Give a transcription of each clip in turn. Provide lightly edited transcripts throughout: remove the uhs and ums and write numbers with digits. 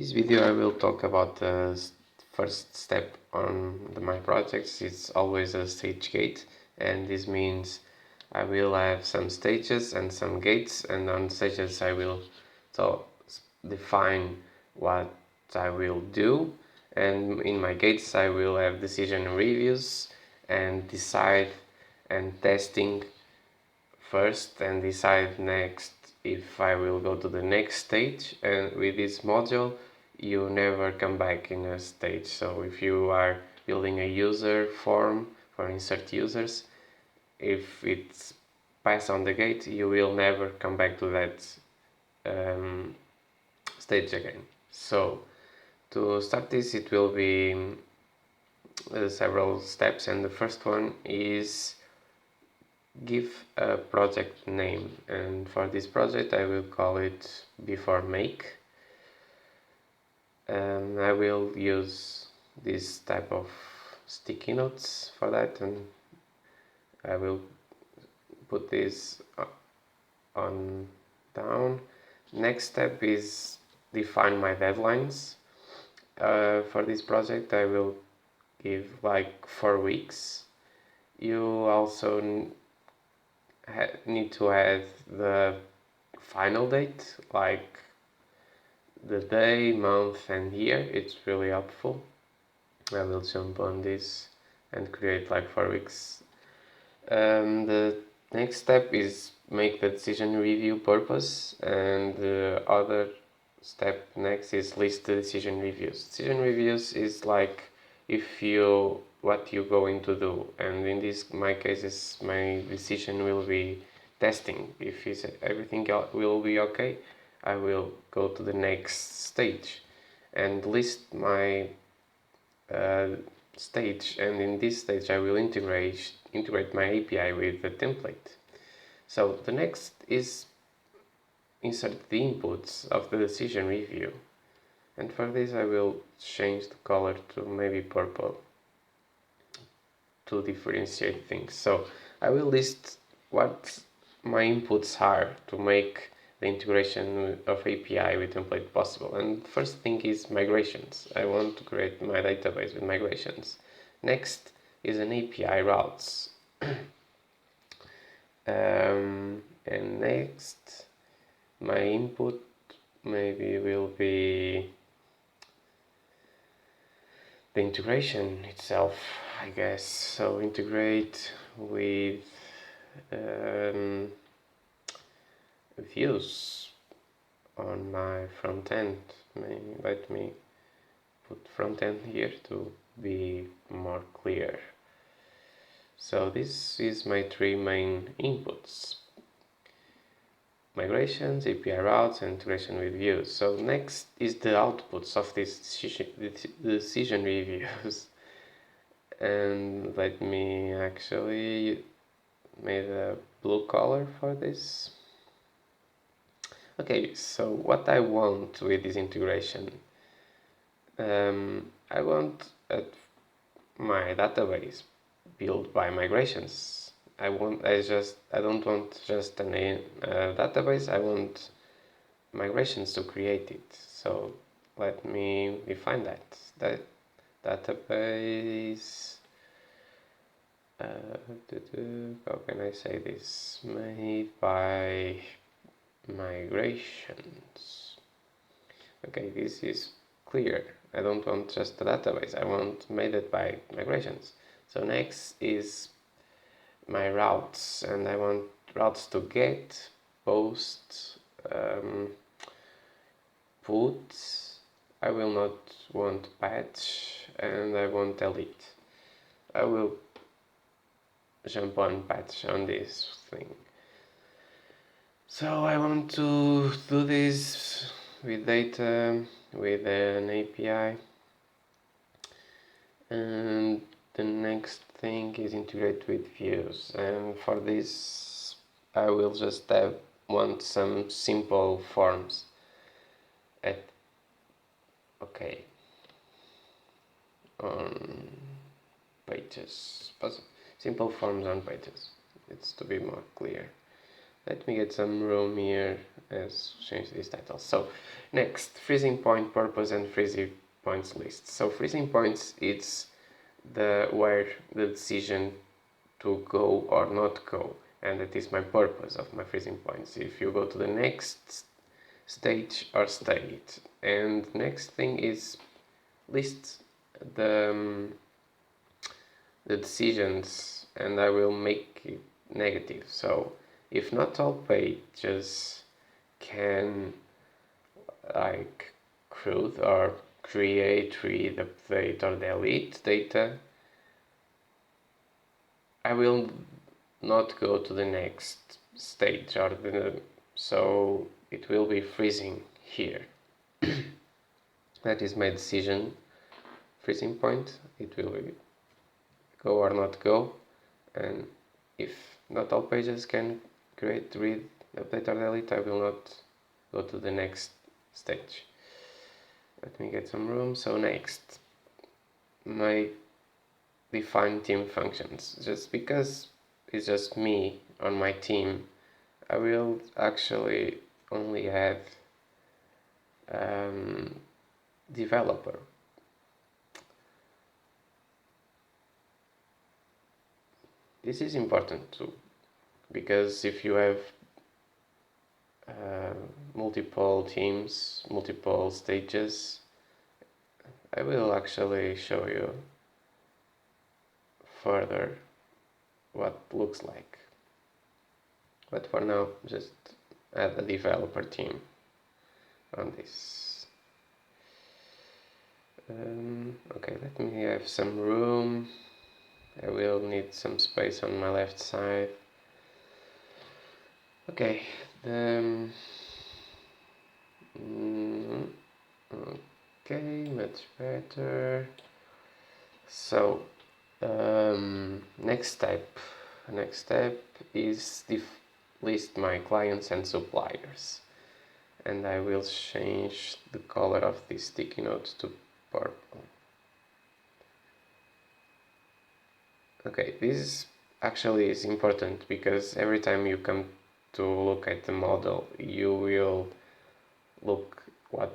this video I will talk about the first step on my projects. It's always a stage gate, and this means I will have some stages and some gates, and on stages I will define what I will do, and in my gates I will have decision reviews and decide and testing first and decide next if I will go to the next stage. And with this module you never come back in a stage. So if you are building a user form for insert users, if it's passed on the gate, you will never come back to that stage again. So to start this, it will be several steps, and the first one is give a project name, and for this project I will call it before make. I will use this type of sticky notes for that, and I will put this on down. Next step is define my deadlines. For this project I will give like 4 weeks. You also need to add the final date, like the day, month and year. It's really helpful. I will jump on this and create like 4 weeks. The next step is make the decision review purpose, and the other step next is list the decision reviews. Decision reviews is like if you what you're going to do, and in this my cases my decision will be testing. If everything will be okay, I will go to the next stage and list my stage, and in this stage I will integrate my API with the template. So the next is insert the inputs of the decision review, and for this I will change the color to maybe purple to differentiate things. So I will list what my inputs are to make the integration of API with template possible. And first thing is migrations. I want to create my database with migrations. Next is an API routes. And next my input maybe will be the integration itself, I guess. So integrate with views on my front end. Let me put front end here to be more clear. So this is my 3 main inputs: migrations, API routes, and integration with views. So next is the outputs of this decision reviews. And let me actually made a blue color for this. Okay, so what I want with this integration, I want my database built by migrations. I don't want just a database. I want migrations to create it. So let me define that database. How can I say this? Made by migrations. Okay, this is clear. I don't want just a database. I want made it by migrations. So next is my routes, and I want routes to get, post, put. I will not want patch, and I want delete. I will jump on patch on this thing. So I want to do this with data, with an API, and the next thing is integrate with views. And for this I will just want some simple forms on pages, simple forms on pages. It's to be more clear. Let me get some room here. Let's change this title. So next, freezing point purpose and freezing points list. So freezing points, it's where the decision to go or not go, and that is my purpose of my freezing points. If you go to the next stage or stay it. And next thing is list the the decisions, and I will make it negative. So if not all pages can like CRUD or create, read, update or delete data, I will not go to the next stage or so it will be freezing here. That is my decision freezing point. It will be go or not go, and if not all pages can create, read, update or delete, I will not go to the next stage. Let me get some room. So next, my define team functions. Just because it's just me on my team, I will actually only add developer. This is important too, because if you have multiple teams, multiple stages, I will actually show you further what looks like. But for now, just add a developer team on this. Okay, let me have some room. I will need some space on my left side. Okay, okay, much better. So next step is list my clients and suppliers, and I will change the color of this sticky note to purple. Okay, this actually is important because every time you come to look at the model, you will look what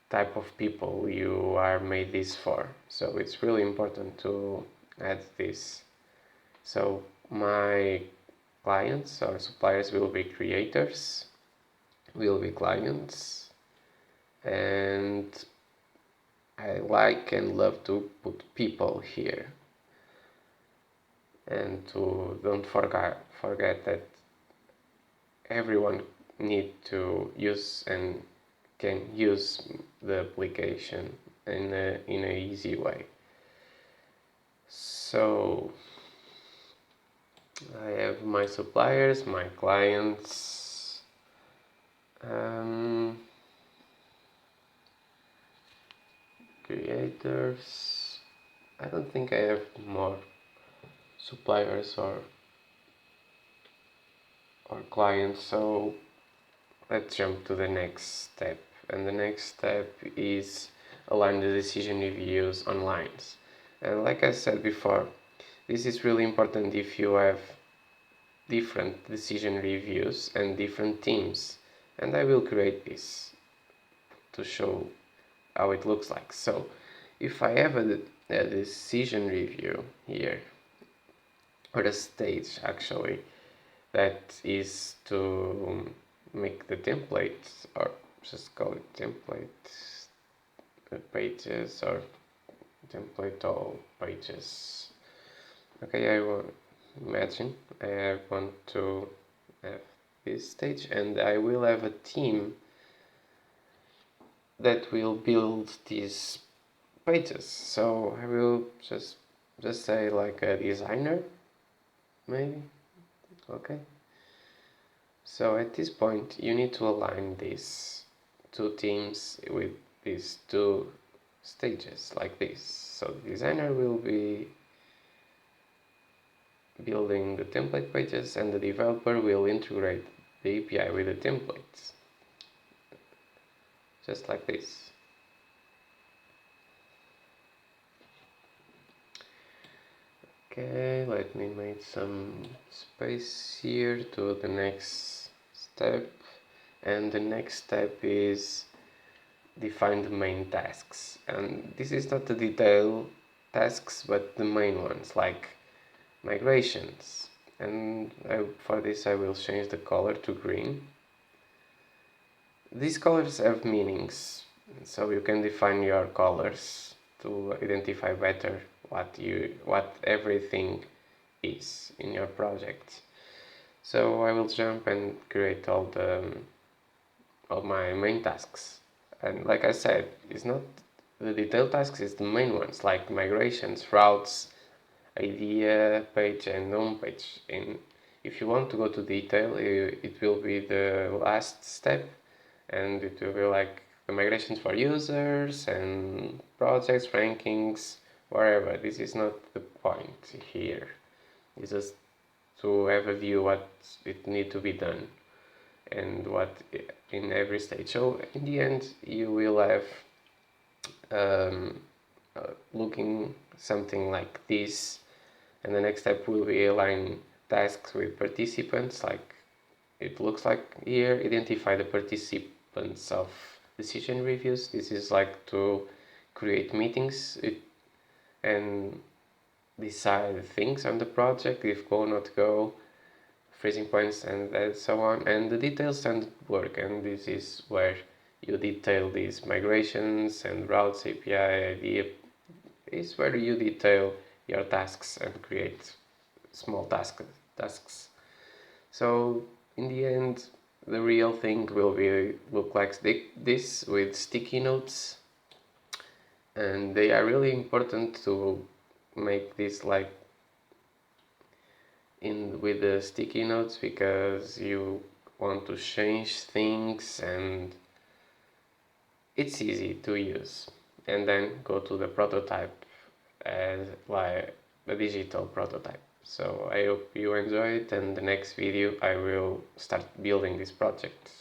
type of people you are made this for. So it's really important to add this. So my clients or suppliers will be creators, will be clients, and I like and love to put people here. And to don't forget that everyone need to use and can use the application in a easy way. So I have my suppliers, my clients, creators. I don't think I have more suppliers or clients, so let's jump to the next step. And the next step is align the decision reviews on lines. And like I said before, this is really important if you have different decision reviews and different teams. And I will create this to show how it looks like. So if I have a decision review here, or a stage actually, that is to make the template, or just call it template pages or template all pages. Okay, I will imagine I want to have this stage, and I will have a team that will build these pages. So I will just say like a designer, maybe. Okay. So at this point you need to align these two teams with these two stages like this. So the designer will be building the template pages and the developer will integrate the API with the templates. Just like this. Okay, let me make some space here to the next step. And the next step is define the main tasks. And this is not the detail tasks, but the main ones, like migrations. And for this I will change the color to green. These colors have meanings, so you can define your colors to identify better what everything is in your project. So I will jump and create all my main tasks. And like I said, it's not the detail tasks, it's the main ones like migrations, routes, idea page and home page. And if you want to go to detail, it will be the last step, and it will be like the migrations for users and projects, rankings, wherever. This is not the point here. It's just to have a view what it need to be done and what in every stage. So in the end, you will have looking something like this, and the next step will be align tasks with participants, like it looks like here. Identify the participants of decision reviews. This is like to create meetings and decide things on the project, if go or not go, freezing points and so on, and the details and work. And this is where you detail these migrations and routes, API, idea, is where you detail your tasks and create small tasks. So in the end, the real thing will be look like this with sticky notes, and they are really important to make this like in with the sticky notes, because you want to change things and it's easy to use. And then go to the prototype as like a digital prototype. So I hope you enjoy it, and the next video I will start building this project.